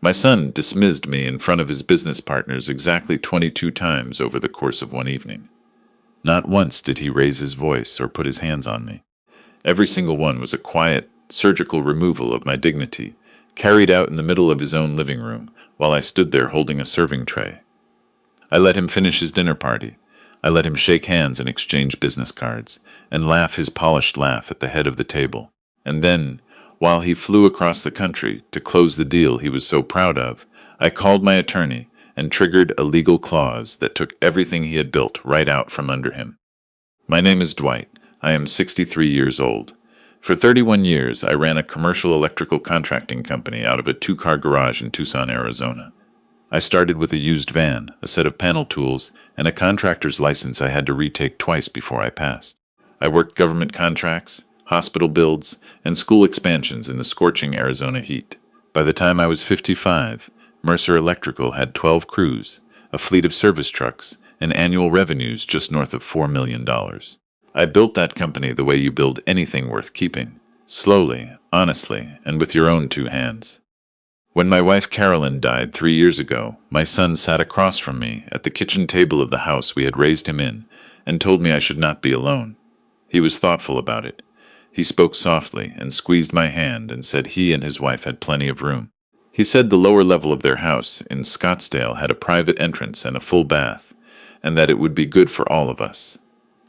My son dismissed me in front of his business partners exactly 22 times over the course of one evening. Not once did he raise his voice or put his hands on me. Every single one was a quiet, surgical removal of my dignity, carried out in the middle of his own living room, while I stood there holding a serving tray. I let him finish his dinner party. I let him shake hands and exchange business cards, and laugh his polished laugh at the head of the table. And then, while he flew across the country to close the deal he was so proud of, I called my attorney and triggered a legal clause that took everything he had built right out from under him. My name is Dwight. I am 63 years old. For 31 years, I ran a commercial electrical contracting company out of a two-car garage in Tucson, Arizona. I started with a used van, a set of panel tools, and a contractor's license I had to retake twice before I passed. I worked government contracts, hospital builds, and school expansions in the scorching Arizona heat. By the time I was 55, Mercer Electrical had 12 crews, a fleet of service trucks, and annual revenues just north of $4 million. I built that company the way you build anything worth keeping, slowly, honestly, and with your own two hands. When my wife Carolyn died 3 years ago, my son sat across from me at the kitchen table of the house we had raised him in and told me I should not be alone. He was thoughtful about it. He spoke softly and squeezed my hand and said he and his wife had plenty of room. He said the lower level of their house in Scottsdale had a private entrance and a full bath, and that it would be good for all of us.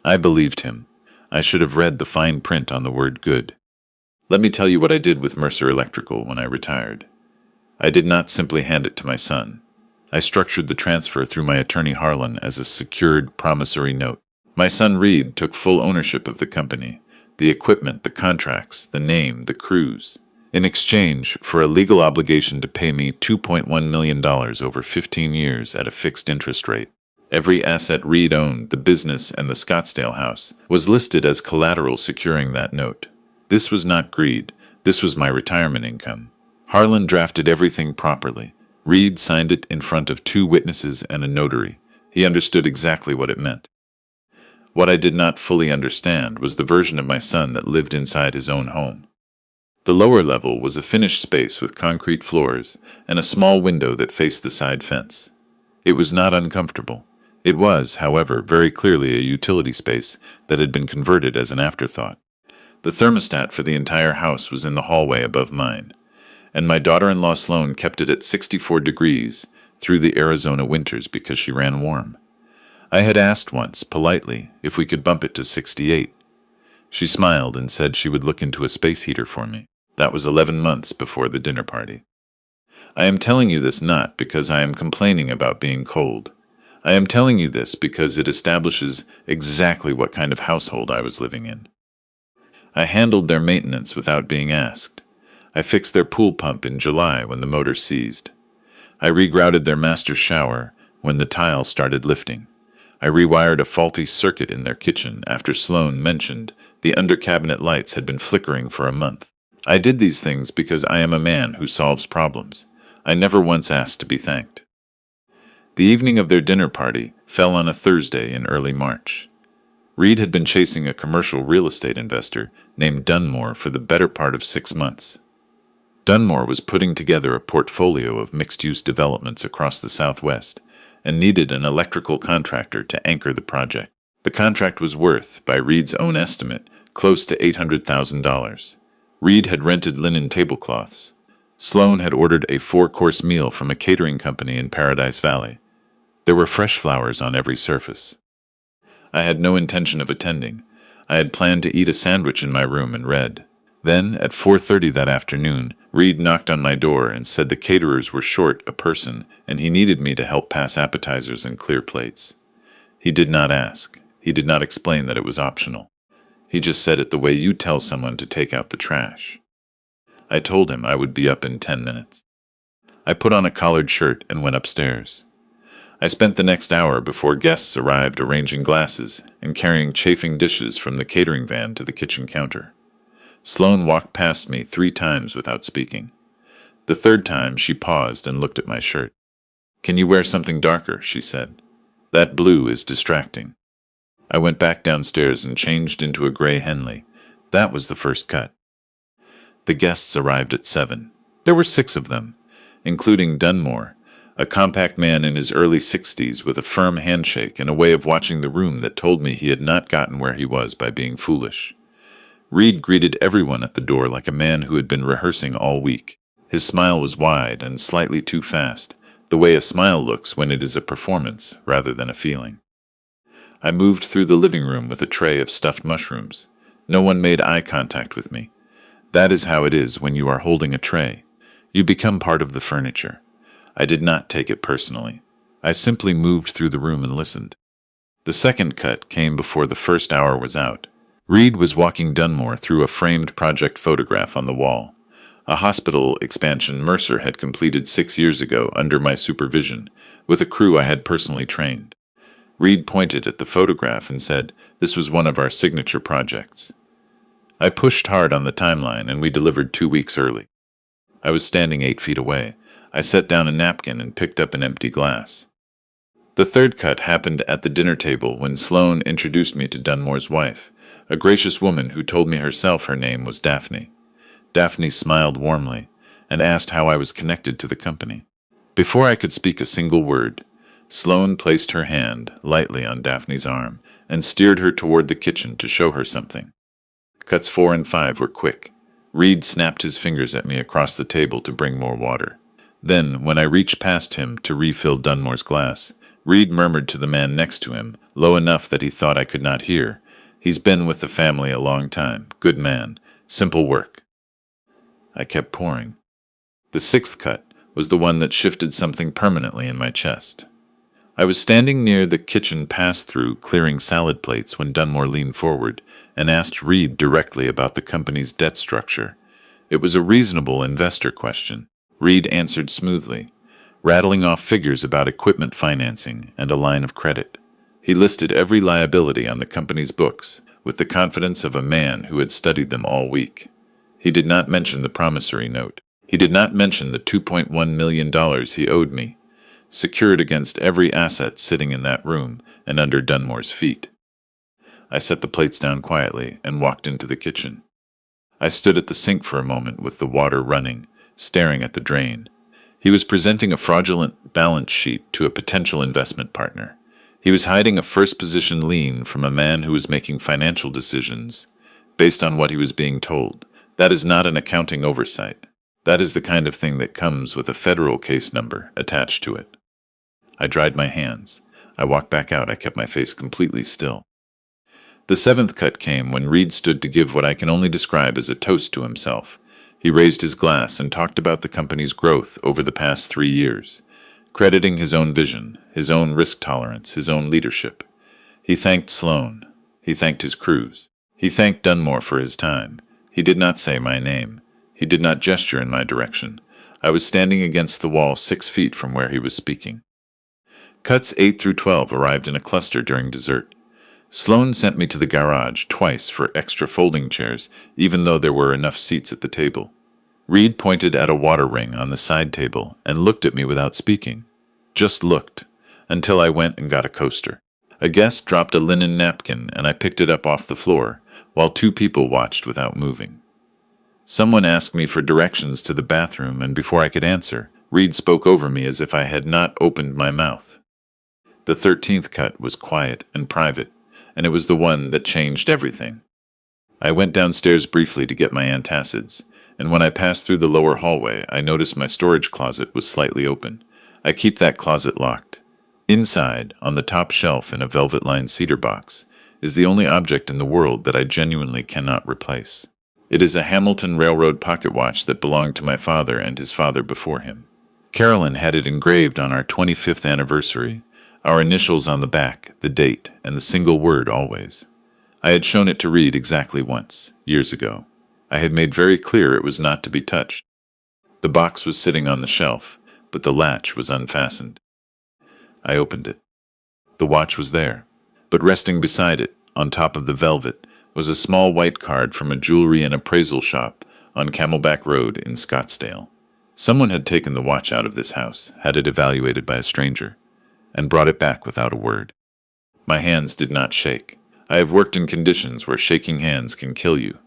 I believed him. I should have read the fine print on the word good. Let me tell you what I did with Mercer Electrical when I retired. I did not simply hand it to my son. I structured the transfer through my attorney Harlan as a secured promissory note. My son Reed took full ownership of the company, the equipment, the contracts, the name, the crews, in exchange for a legal obligation to pay me $2.1 million over 15 years at a fixed interest rate. Every asset Reed owned, the business and the Scottsdale house, was listed as collateral securing that note. This was not greed. This was my retirement income. Harlan drafted everything properly. Reed signed it in front of 2 witnesses and a notary. He understood exactly what it meant. What I did not fully understand was the version of my son that lived inside his own home. The lower level was a finished space with concrete floors and a small window that faced the side fence. It was not uncomfortable. It was, however, very clearly a utility space that had been converted as an afterthought. The thermostat for the entire house was in the hallway above mine, and my daughter-in-law Sloan kept it at 64 degrees through the Arizona winters because she ran warm. I had asked once, politely, if we could bump it to 68. She smiled and said she would look into a space heater for me. That was 11 months before the dinner party. I am telling you this not because I am complaining about being cold. I am telling you this because it establishes exactly what kind of household I was living in. I handled their maintenance without being asked. I fixed their pool pump in July when the motor seized. I regrouted their master shower when the tile started lifting. I rewired a faulty circuit in their kitchen after Sloan mentioned the under-cabinet lights had been flickering for a month. I did these things because I am a man who solves problems. I never once asked to be thanked. The evening of their dinner party fell on a Thursday in early March. Reed had been chasing a commercial real estate investor named Dunmore for the better part of 6 months. Dunmore was putting together a portfolio of mixed-use developments across the Southwest and needed an electrical contractor to anchor the project. The contract was worth, by Reed's own estimate, close to $800,000. Reed had rented linen tablecloths. Sloan had ordered a 4-course meal from a catering company in Paradise Valley. There were fresh flowers on every surface. I had no intention of attending. I had planned to eat a sandwich in my room and read. Then, at 4:30 that afternoon, Reed knocked on my door and said the caterers were short a person and he needed me to help pass appetizers and clear plates. He did not ask. He did not explain that it was optional. He just said it the way you tell someone to take out the trash. I told him I would be up in 10 minutes. I put on a collared shirt and went upstairs. I spent the next hour before guests arrived arranging glasses and carrying chafing dishes from the catering van to the kitchen counter. Sloan walked past me 3 times without speaking. The 3rd time, she paused and looked at my shirt. "Can you wear something darker?" she said. "That blue is distracting." I went back downstairs and changed into a gray Henley. That was the first cut. The guests arrived at 7. There were 6 of them, including Dunmore, a compact man in his early 60s with a firm handshake and a way of watching the room that told me he had not gotten where he was by being foolish. Reed greeted everyone at the door like a man who had been rehearsing all week. His smile was wide and slightly too fast, the way a smile looks when it is a performance rather than a feeling. I moved through the living room with a tray of stuffed mushrooms. No one made eye contact with me. That is how it is when you are holding a tray. You become part of the furniture. I did not take it personally. I simply moved through the room and listened. The second cut came before the first hour was out. Reed was walking Dunmore through a framed project photograph on the wall. A hospital expansion Mercer had completed 6 years ago under my supervision, with a crew I had personally trained. Reed pointed at the photograph and said, "This was one of our signature projects." I pushed hard on the timeline and we delivered 2 weeks early. I was standing 8 feet away. I set down a napkin and picked up an empty glass. The third cut happened at the dinner table when Sloane introduced me to Dunmore's wife, a gracious woman who told me herself her name was Daphne. Daphne smiled warmly and asked how I was connected to the company. Before I could speak a single word, Sloane placed her hand lightly on Daphne's arm and steered her toward the kitchen to show her something. Cuts 4 and 5 were quick. Reed snapped his fingers at me across the table to bring more water. Then, when I reached past him to refill Dunmore's glass, Reed murmured to the man next to him, low enough that he thought I could not hear, "He's been with the family a long time. Good man. Simple work." I kept pouring. The sixth cut was the one that shifted something permanently in my chest. I was standing near the kitchen pass-through clearing salad plates when Dunmore leaned forward and asked Reed directly about the company's debt structure. It was a reasonable investor question. Reed answered smoothly, rattling off figures about equipment financing and a line of credit. He listed every liability on the company's books with the confidence of a man who had studied them all week. He did not mention the promissory note. He did not mention the $2.1 million he owed me, secured against every asset sitting in that room and under Dunmore's feet. I set the plates down quietly and walked into the kitchen. I stood at the sink for a moment with the water running, staring at the drain. He was presenting a fraudulent balance sheet to a potential investment partner. He was hiding a first-position lien from a man who was making financial decisions based on what he was being told. That is not an accounting oversight. That is the kind of thing that comes with a federal case number attached to it. I dried my hands. I walked back out. I kept my face completely still. The seventh cut came when Reed stood to give what I can only describe as a toast to himself. He raised his glass and talked about the company's growth over the past 3 years, crediting his own vision, his own risk tolerance, his own leadership. He thanked Sloane. He thanked his crews. He thanked Dunmore for his time. He did not say my name. He did not gesture in my direction. I was standing against the wall 6 feet from where he was speaking. Cuts 8 through 12 arrived in a cluster during dessert. Sloane sent me to the garage twice for extra folding chairs, even though there were enough seats at the table. Reed pointed at a water ring on the side table and looked at me without speaking. Just looked, until I went and got a coaster. A guest dropped a linen napkin and I picked it up off the floor, while 2 people watched without moving. Someone asked me for directions to the bathroom, and before I could answer, Reed spoke over me as if I had not opened my mouth. The 13th cut was quiet and private, and it was the one that changed everything. I went downstairs briefly to get my antacids, and when I passed through the lower hallway, I noticed my storage closet was slightly open. I keep that closet locked. Inside, on the top shelf in a velvet-lined cedar box, is the only object in the world that I genuinely cannot replace. It is a Hamilton Railroad pocket watch that belonged to my father and his father before him. Carolyn had it engraved on our 25th anniversary, our initials on the back, the date, and the single word always. I had shown it to Reed exactly once, years ago. I had made very clear it was not to be touched. The box was sitting on the shelf, but the latch was unfastened. I opened it. The watch was there, but resting beside it, on top of the velvet, was a small white card from a jewelry and appraisal shop on Camelback Road in Scottsdale. Someone had taken the watch out of this house, had it evaluated by a stranger, and brought it back without a word. My hands did not shake. I have worked in conditions where shaking hands can kill you.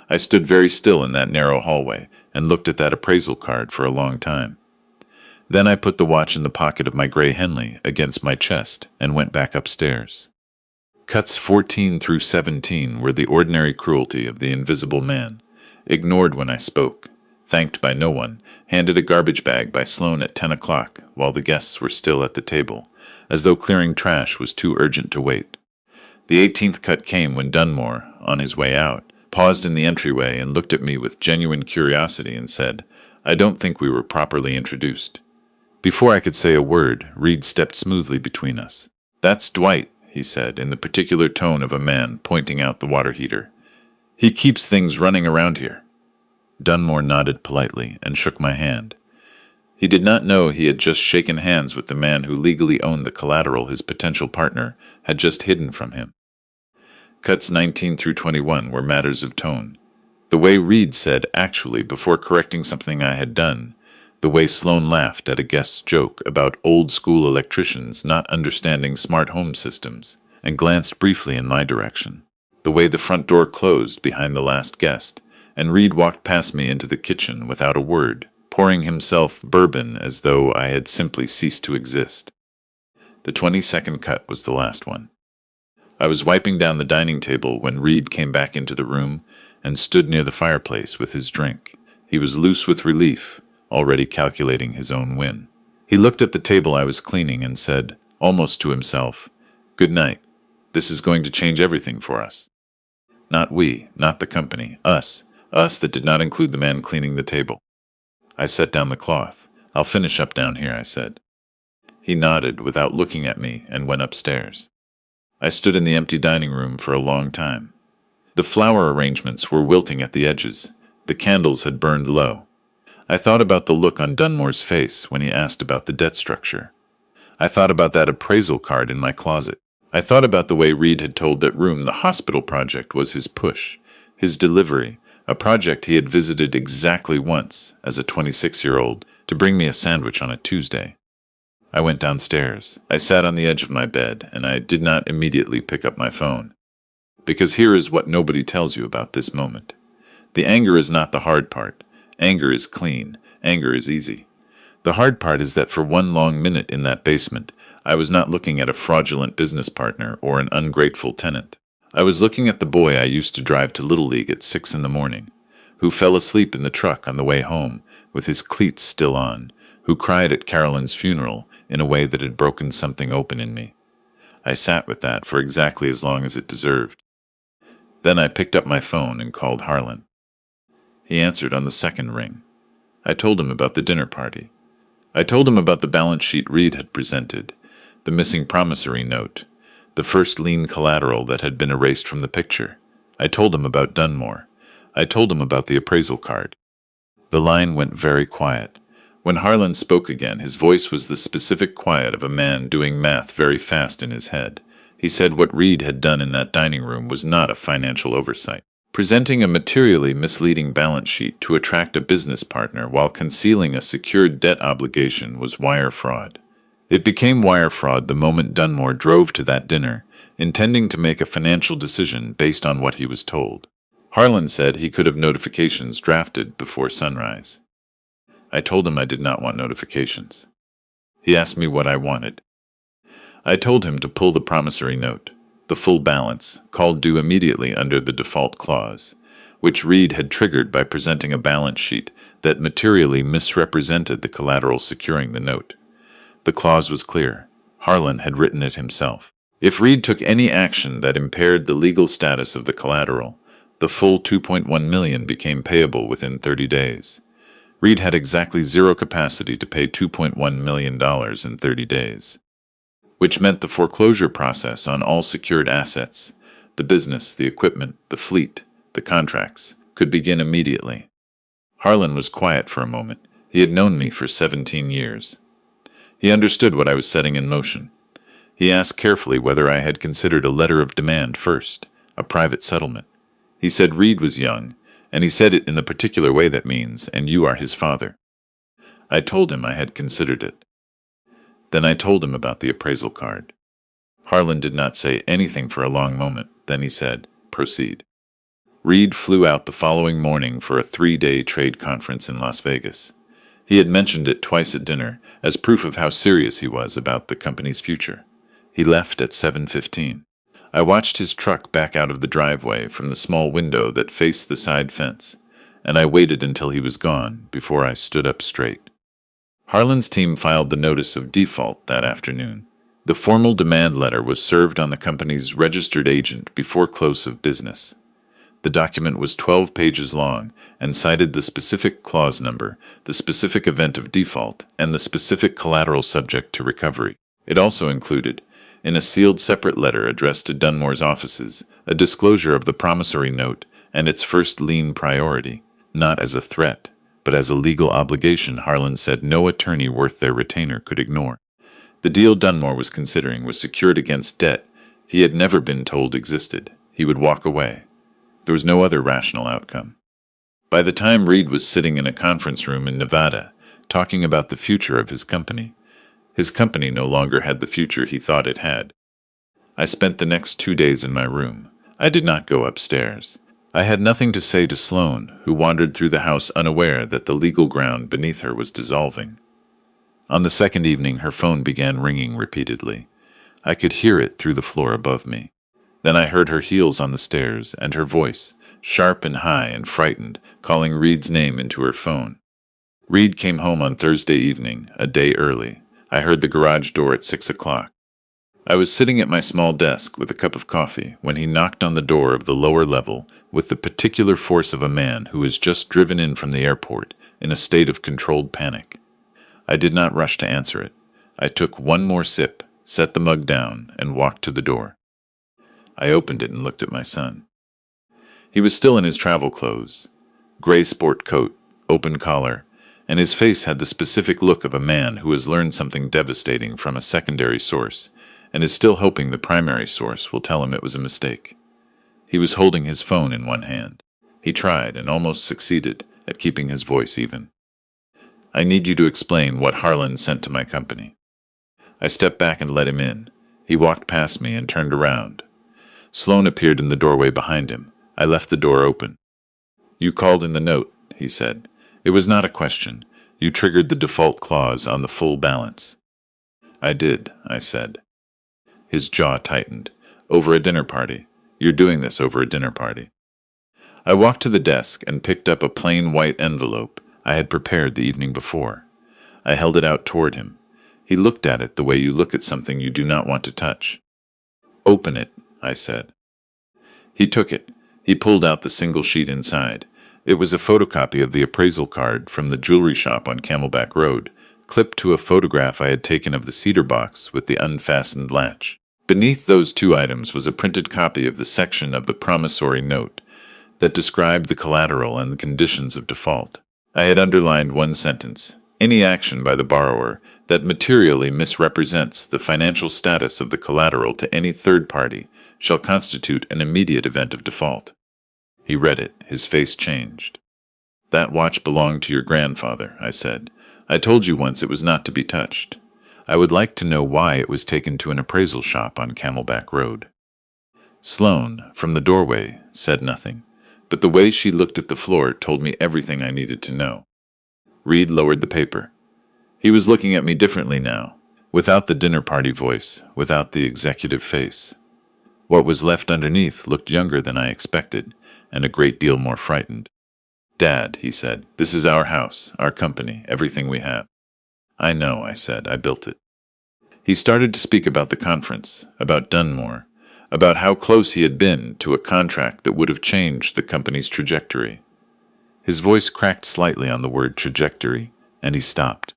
I stood very still in that narrow hallway and looked at that appraisal card for a long time. Then I put the watch in the pocket of my gray Henley against my chest and went back upstairs. Cuts 14 through 17 were the ordinary cruelty of the invisible man, ignored when I spoke, thanked by no one, handed a garbage bag by Sloane at 10 o'clock while the guests were still at the table, as though clearing trash was too urgent to wait. The 18th cut came when Dunmore, on his way out, paused in the entryway and looked at me with genuine curiosity and said, "I don't think we were properly introduced." Before I could say a word, Reed stepped smoothly between us. "That's Dwight," he said, in the particular tone of a man pointing out the water heater. "He keeps things running around here." Dunmore nodded politely and shook my hand. He did not know he had just shaken hands with the man who legally owned the collateral his potential partner had just hidden from him. Cuts 19 through 21 were matters of tone. The way Reed said "actually" before correcting something I had done, the way Sloane laughed at a guest's joke about old-school electricians not understanding smart home systems, and glanced briefly in my direction, the way the front door closed behind the last guest, and Reed walked past me into the kitchen without a word, pouring himself bourbon as though I had simply ceased to exist. The 22nd cut was the last one. I was wiping down the dining table when Reed came back into the room and stood near the fireplace with his drink. He was loose with relief, already calculating his own win. He looked at the table I was cleaning and said, almost to himself, "Good night. This is going to change everything for us." Not we, not the company, us that did not include the man cleaning the table. I set down the cloth. "I'll finish up down here," I said. He nodded without looking at me and went upstairs. I stood in the empty dining room for a long time. The flower arrangements were wilting at the edges. The candles had burned low. I thought about the look on Dunmore's face when he asked about the debt structure. I thought about that appraisal card in my closet. I thought about the way Reed had told that room the hospital project was his push, his delivery, a project he had visited exactly once, as a 26-year-old, to bring me a sandwich on a Tuesday. I went downstairs. I sat on the edge of my bed, and I did not immediately pick up my phone. Because here is what nobody tells you about this moment. The anger is not the hard part. Anger is clean. Anger is easy. The hard part is that for one long minute in that basement, I was not looking at a fraudulent business partner or an ungrateful tenant. I was looking at the boy I used to drive to Little League at 6 in the morning, who fell asleep in the truck on the way home with his cleats still on, who cried at Carolyn's funeral in a way that had broken something open in me. I sat with that for exactly as long as it deserved. Then I picked up my phone and called Harlan. He answered on the second ring. I told him about the dinner party. I told him about the balance sheet Reed had presented, the missing promissory note, the first lien collateral that had been erased from the picture. I told him about Dunmore. I told him about the appraisal card. The line went very quiet. When Harlan spoke again, his voice was the specific quiet of a man doing math very fast in his head. He said what Reed had done in that dining room was not a financial oversight. Presenting a materially misleading balance sheet to attract a business partner while concealing a secured debt obligation was wire fraud. It became wire fraud the moment Dunmore drove to that dinner, intending to make a financial decision based on what he was told. Harlan said he could have notifications drafted before sunrise. I told him I did not want notifications. He asked me what I wanted. I told him to pull the promissory note, the full balance, called due immediately under the default clause, which Reed had triggered by presenting a balance sheet that materially misrepresented the collateral securing the note. The clause was clear. Harlan had written it himself. If Reed took any action that impaired the legal status of the collateral, the full $2.1 million became payable within 30 days. Reed had exactly zero capacity to pay $2.1 million in 30 days. Which meant the foreclosure process on all secured assets, the business, the equipment, the fleet, the contracts, could begin immediately. Harlan was quiet for a moment. He had known me for 17 years. He understood what I was setting in motion. He asked carefully whether I had considered a letter of demand first, a private settlement. He said Reed was young, and he said it in the particular way that means, and you are his father. I told him I had considered it. Then I told him about the appraisal card. Harlan did not say anything for a long moment. Then he said, "Proceed." Reed flew out the following morning for a 3-day trade conference in Las Vegas. He had mentioned it twice at dinner, as proof of how serious he was about the company's future. He left at 7:15. I watched his truck back out of the driveway from the small window that faced the side fence, and I waited until he was gone before I stood up straight. Harlan's team filed the notice of default that afternoon. The formal demand letter was served on the company's registered agent before close of business. The document was 12 pages long and cited the specific clause number, the specific event of default, and the specific collateral subject to recovery. It also included, in a sealed separate letter addressed to Dunmore's offices, a disclosure of the promissory note and its first lien priority, not as a threat, but as a legal obligation Harlan said no attorney worth their retainer could ignore. The deal Dunmore was considering was secured against debt he had never been told existed. He would walk away. There was no other rational outcome. By the time Reed was sitting in a conference room in Nevada, talking about the future of his company no longer had the future he thought it had. I spent the next 2 days in my room. I did not go upstairs. I had nothing to say to Sloane, who wandered through the house unaware that the legal ground beneath her was dissolving. On the second evening, her phone began ringing repeatedly. I could hear it through the floor above me. Then I heard her heels on the stairs and her voice, sharp and high and frightened, calling Reed's name into her phone. Reed came home on Thursday evening, a day early. I heard the garage door at 6 o'clock. I was sitting at my small desk with a cup of coffee when he knocked on the door of the lower level with the particular force of a man who was just driven in from the airport in a state of controlled panic. I did not rush to answer it. I took one more sip, set the mug down, and walked to the door. I opened it and looked at my son. He was still in his travel clothes, gray sport coat, open collar, and his face had the specific look of a man who has learned something devastating from a secondary source and is still hoping the primary source will tell him it was a mistake. He was holding his phone in one hand. He tried and almost succeeded at keeping his voice even. I need you to explain what Harlan sent to my company. I stepped back and let him in. He walked past me and turned around. Sloane appeared in the doorway behind him. I left the door open. You called in the note, he said. It was not a question. You triggered the default clause on the full balance. I did, I said. His jaw tightened. Over a dinner party. You're doing this over a dinner party. I walked to the desk and picked up a plain white envelope I had prepared the evening before. I held it out toward him. He looked at it the way you look at something you do not want to touch. Open it, I said. He took it. He pulled out the single sheet inside. It was a photocopy of the appraisal card from the jewelry shop on Camelback Road, clipped to a photograph I had taken of the cedar box with the unfastened latch. Beneath those two items was a printed copy of the section of the promissory note that described the collateral and the conditions of default. I had underlined one sentence: any action by the borrower that materially misrepresents the financial status of the collateral to any third party shall constitute an immediate event of default. He read it. His face changed. That watch belonged to your grandfather, I said. I told you once it was not to be touched. I would like to know why it was taken to an appraisal shop on Camelback Road. Sloane, from the doorway, said nothing, but the way she looked at the floor told me everything I needed to know. Reed lowered the paper. He was looking at me differently now, without the dinner party voice, without the executive face. What was left underneath looked younger than I expected, and a great deal more frightened. Dad, he said, this is our house, our company, everything we have. I know, I said, I built it. He started to speak about the conference, about Dunmore, about how close he had been to a contract that would have changed the company's trajectory. His voice cracked slightly on the word trajectory, and he stopped.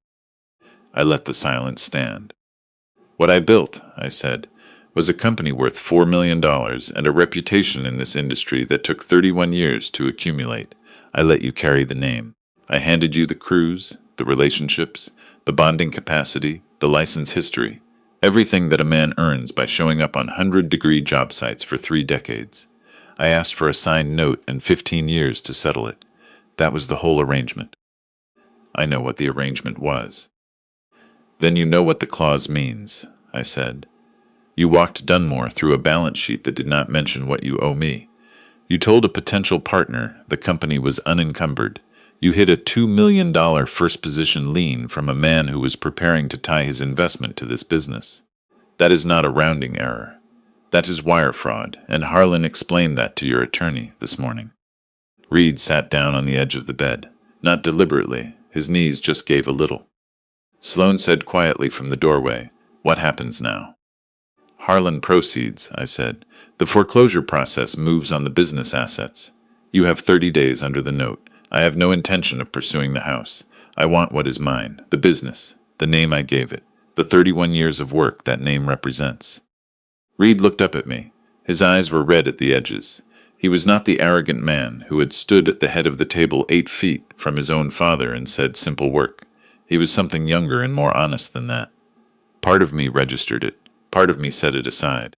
I let the silence stand. What I built, I said, was a company worth $4 million and a reputation in this industry that took 31 years to accumulate. I let you carry the name. I handed you the crews, the relationships, the bonding capacity, the license history, everything that a man earns by showing up on 100-degree job sites for 3 decades. I asked for a signed note and 15 years to settle it. That was the whole arrangement. I know what the arrangement was. Then you know what the clause means, I said. You walked Dunmore through a balance sheet that did not mention what you owe me. You told a potential partner the company was unencumbered. You hid a $2 million first position lien from a man who was preparing to tie his investment to this business. That is not a rounding error. That is wire fraud, and Harlan explained that to your attorney this morning. Reed sat down on the edge of the bed. Not deliberately. His knees just gave a little. Sloane said quietly from the doorway, "What happens now?" "Harlan proceeds," I said. "The foreclosure process moves on the business assets. You have 30 days under the note. I have no intention of pursuing the house. I want what is mine, the business, the name I gave it, the 31 years of work that name represents." Reed looked up at me. His eyes were red at the edges. He was not the arrogant man who had stood at the head of the table 8 feet from his own father and said simple work. He was something younger and more honest than that. Part of me registered it. Part of me set it aside.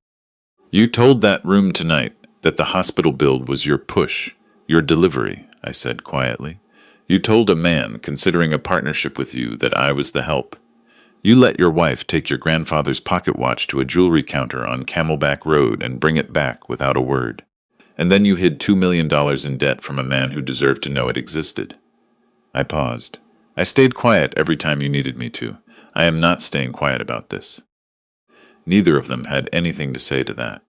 "You told that room tonight that the hospital build was your push, your delivery," I said quietly. "You told a man considering a partnership with you that I was the help. You let your wife take your grandfather's pocket watch to a jewelry counter on Camelback Road and bring it back without a word. And then you hid $2 million in debt from a man who deserved to know it existed." I paused. "I stayed quiet every time you needed me to. I am not staying quiet about this." Neither of them had anything to say to that.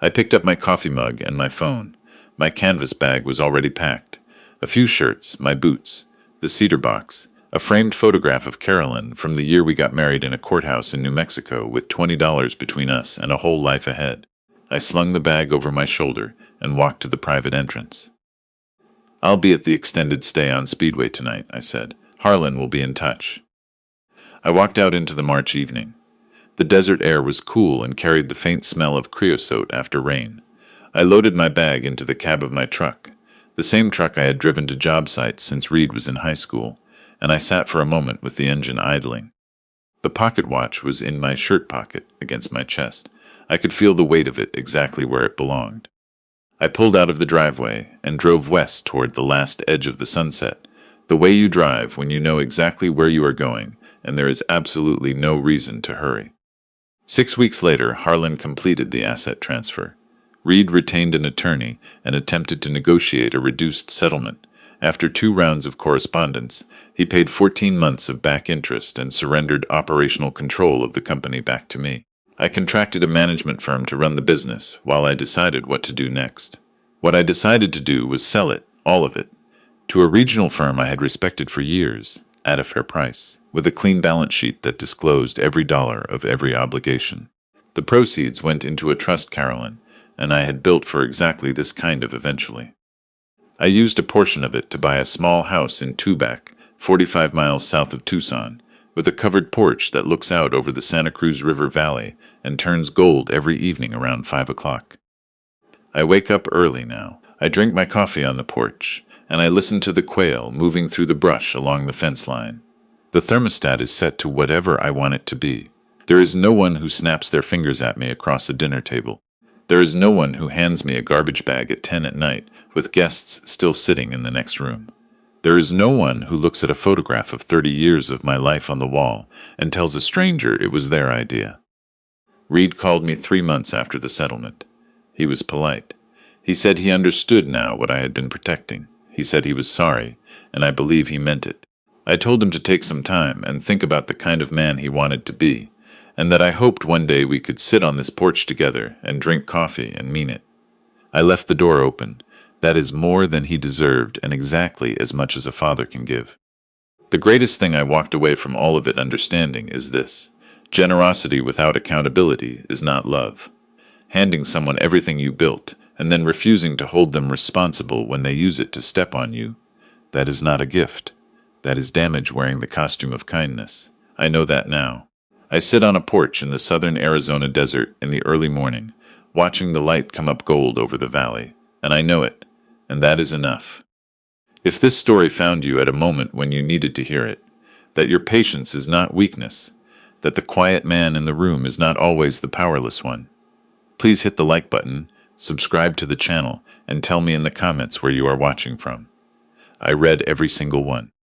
I picked up my coffee mug and my phone. My canvas bag was already packed. A few shirts, my boots, the cedar box, a framed photograph of Carolyn from the year we got married in a courthouse in New Mexico with $20 between us and a whole life ahead. I slung the bag over my shoulder and walked to the private entrance. "I'll be at the extended stay on Speedway tonight," I said. "Harlan will be in touch." I walked out into the March evening. The desert air was cool and carried the faint smell of creosote after rain. I loaded my bag into the cab of my truck, the same truck I had driven to job sites since Reed was in high school, and I sat for a moment with the engine idling. The pocket watch was in my shirt pocket against my chest. I could feel the weight of it exactly where it belonged. I pulled out of the driveway and drove west toward the last edge of the sunset, the way you drive when you know exactly where you are going and there is absolutely no reason to hurry. 6 weeks later, Harlan completed the asset transfer. Reed retained an attorney and attempted to negotiate a reduced settlement. After 2 rounds of correspondence, he paid 14 months of back interest and surrendered operational control of the company back to me. I contracted a management firm to run the business while I decided what to do next. What I decided to do was sell it, all of it, to a regional firm I had respected for years, at a fair price, with a clean balance sheet that disclosed every dollar of every obligation. The proceeds went into a trust Carolyn and I had built for exactly this kind of eventually. I used a portion of it to buy a small house in Tubac, 45 miles south of Tucson, with a covered porch that looks out over the Santa Cruz River Valley and turns gold every evening around 5 o'clock. I wake up early now. I drink my coffee on the porch, and I listen to the quail moving through the brush along the fence line. The thermostat is set to whatever I want it to be. There is no one who snaps their fingers at me across the dinner table. There is no one who hands me a garbage bag at 10 at night, with guests still sitting in the next room. There is no one who looks at a photograph of 30 years of my life on the wall and tells a stranger it was their idea. Reed called me 3 months after the settlement. He was polite. He said he understood now what I had been protecting. He said he was sorry, and I believe he meant it. I told him to take some time and think about the kind of man he wanted to be, and that I hoped one day we could sit on this porch together and drink coffee and mean it. I left the door open. That is more than he deserved and exactly as much as a father can give. The greatest thing I walked away from all of it understanding is this: generosity without accountability is not love. Handing someone everything you built and then refusing to hold them responsible when they use it to step on you, that is not a gift. That is damage wearing the costume of kindness. I know that now. I sit on a porch in the southern Arizona desert in the early morning, watching the light come up gold over the valley, and I know it. And that is enough. If this story found you at a moment when you needed to hear it, that your patience is not weakness, that the quiet man in the room is not always the powerless one, please hit the like button, subscribe to the channel, and tell me in the comments where you are watching from. I read every single one.